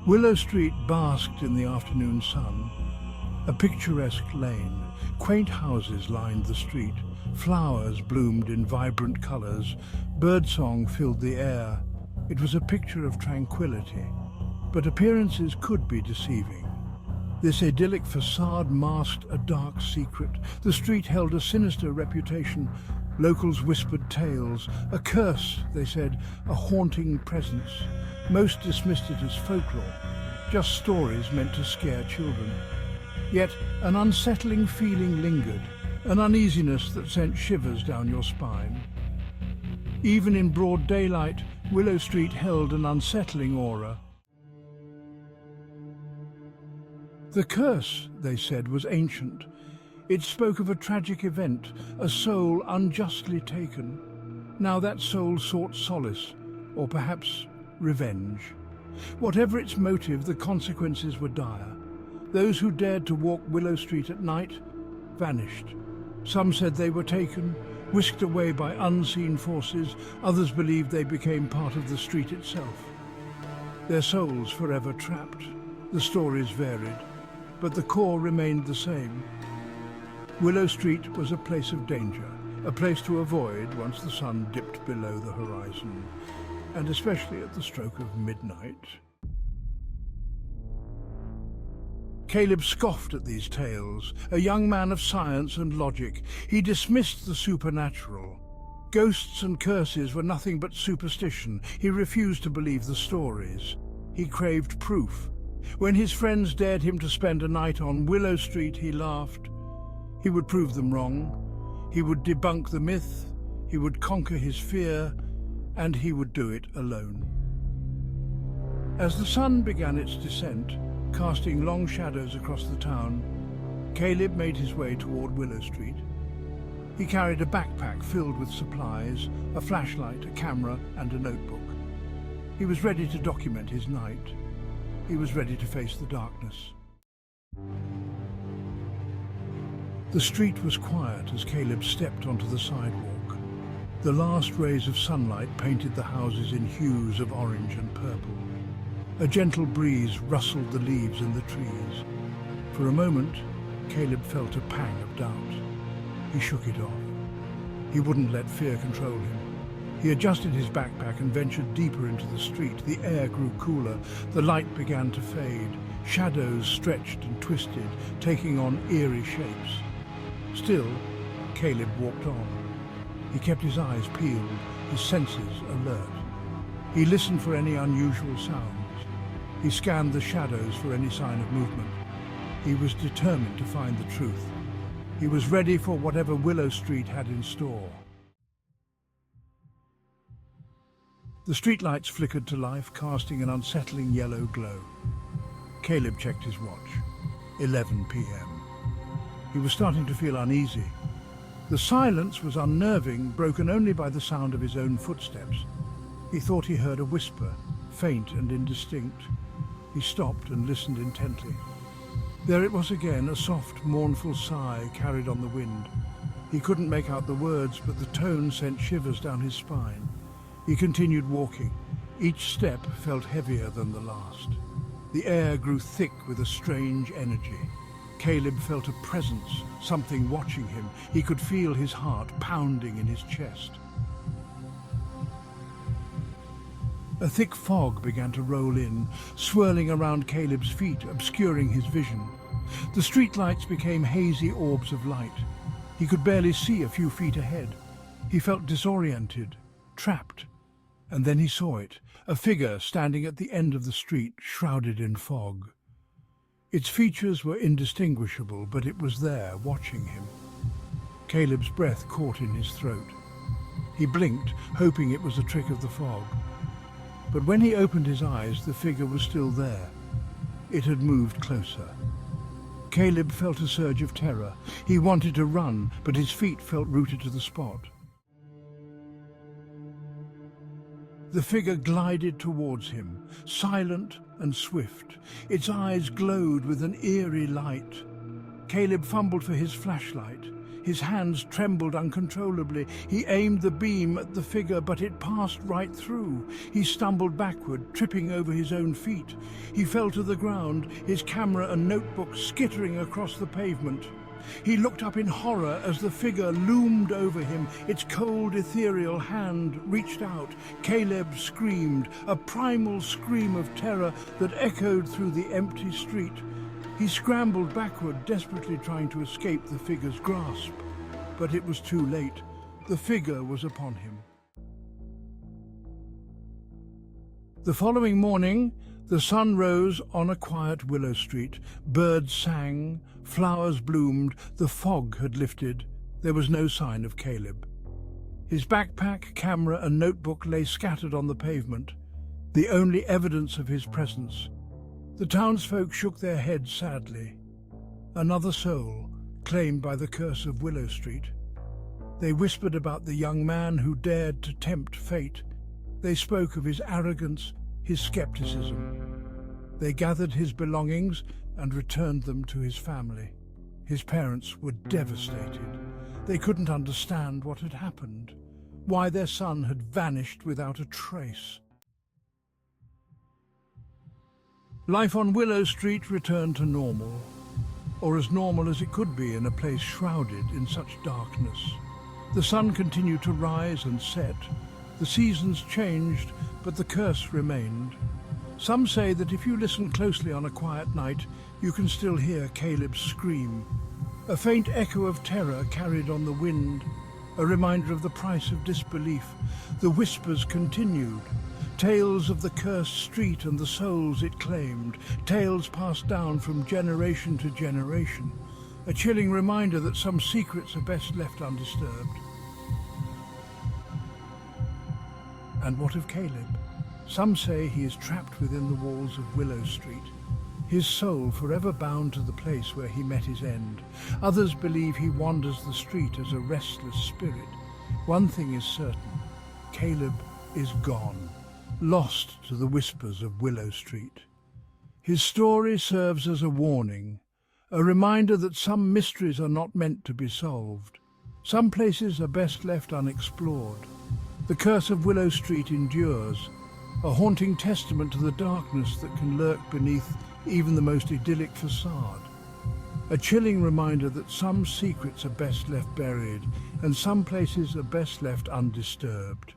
Willow Street basked in the afternoon sun. A picturesque lane, quaint houses lined the street, flowers bloomed in vibrant colours, birdsong filled the air. It was a picture of tranquility, but appearances could be deceiving. This idyllic facade masked a dark secret. The street held a sinister reputation. Locals whispered tales. A curse, they said, a haunting presence. Most dismissed it as folklore, just stories meant to scare children. Yet an unsettling feeling lingered, an uneasiness that sent shivers down your spine. Even in broad daylight, Willow Street held an unsettling aura. The curse, they said, was ancient. It spoke of a tragic event, a soul unjustly taken. Now that soul sought solace, or perhaps revenge. Whatever its motive, the consequences were dire. Those who dared to walk Willow Street at night vanished. Some said they were taken, whisked away by unseen forces. Others believed they became part of the street itself. Their souls forever trapped. The stories varied, but the core remained the same. Willow Street was a place of danger, a place to avoid once the sun dipped below the horizon, and especially at the stroke of midnight. Caleb scoffed at these tales, a young man of science and logic. He dismissed the supernatural. Ghosts and curses were nothing but superstition. He refused to believe the stories. He craved proof. When his friends dared him to spend a night on Willow Street, he laughed. He would prove them wrong. He would debunk the myth. He would conquer his fear, and he would do it alone. As the sun began its descent, casting long shadows across the town, Caleb made his way toward Willow Street. He carried a backpack filled with supplies, a flashlight, a camera, and a notebook. He was ready to document his night. He was ready to face the darkness. The street was quiet as Caleb stepped onto the sidewalk. The last rays of sunlight painted the houses in hues of orange and purple. A gentle breeze rustled the leaves in the trees. For a moment, Caleb felt a pang of doubt. He shook it off. He wouldn't let fear control him. He adjusted his backpack and ventured deeper into the street. The air grew cooler. The light began to fade. Shadows stretched and twisted, taking on eerie shapes. Still, Caleb walked on. He kept his eyes peeled, his senses alert. He listened for any unusual sounds. He scanned the shadows for any sign of movement. He was determined to find the truth. He was ready for whatever Willow Street had in store. The streetlights flickered to life, casting an unsettling yellow glow. Caleb checked his watch. 11 p.m. He was starting to feel uneasy. The silence was unnerving, broken only by the sound of his own footsteps. He thought he heard a whisper, faint and indistinct. He stopped and listened intently. There it was again, a soft, mournful sigh carried on the wind. He couldn't make out the words, but the tone sent shivers down his spine. He continued walking. Each step felt heavier than the last. The air grew thick with a strange energy. Caleb felt a presence, something watching him. He could feel his heart pounding in his chest. A thick fog began to roll in, swirling around Caleb's feet, obscuring his vision. The streetlights became hazy orbs of light. He could barely see a few feet ahead. He felt disoriented, trapped. And then he saw it, a figure standing at the end of the street, shrouded in fog. Its features were indistinguishable, but it was there, watching him. Caleb's breath caught in his throat. He blinked, hoping it was a trick of the fog. But when he opened his eyes, the figure was still there. It had moved closer. Caleb felt a surge of terror. He wanted to run, but his feet felt rooted to the spot. The figure glided towards him, silent and swift. Its eyes glowed with an eerie light. Caleb fumbled for his flashlight. His hands trembled uncontrollably. He aimed the beam at the figure, but it passed right through. He stumbled backward, tripping over his own feet. He fell to the ground, his camera and notebook skittering across the pavement. He looked up in horror as the figure loomed over him. Its cold, ethereal hand reached out. Caleb screamed, a primal scream of terror that echoed through the empty street. He scrambled backward, desperately trying to escape the figure's grasp. But it was too late. The figure was upon him. The following morning, the sun rose on a quiet Willow Street. Birds sang, flowers bloomed, the fog had lifted. There was no sign of Caleb. His backpack, camera and notebook lay scattered on the pavement, the only evidence of his presence. The townsfolk shook their heads sadly. Another soul, claimed by the curse of Willow Street. They whispered about the young man who dared to tempt fate. They spoke of his arrogance, his skepticism. They gathered his belongings and returned them to his family. His parents were devastated. They couldn't understand what had happened, why their son had vanished without a trace. Life on Willow Street returned to normal, or as normal as it could be in a place shrouded in such darkness. The sun continued to rise and set. The seasons changed, but the curse remained. Some say that if you listen closely on a quiet night, you can still hear Caleb's scream. A faint echo of terror carried on the wind, a reminder of the price of disbelief. The whispers continued. Tales of the cursed street and the souls it claimed, tales passed down from generation to generation, a chilling reminder that some secrets are best left undisturbed. And what of Caleb? Some say he is trapped within the walls of Willow Street, his soul forever bound to the place where he met his end. Others believe he wanders the street as a restless spirit. One thing is certain, Caleb is gone, lost to the whispers of Willow Street. His story serves as a warning, a reminder that some mysteries are not meant to be solved. Some places are best left unexplored. The curse of Willow Street endures, a haunting testament to the darkness that can lurk beneath even the most idyllic facade. A chilling reminder that some secrets are best left buried and some places are best left undisturbed.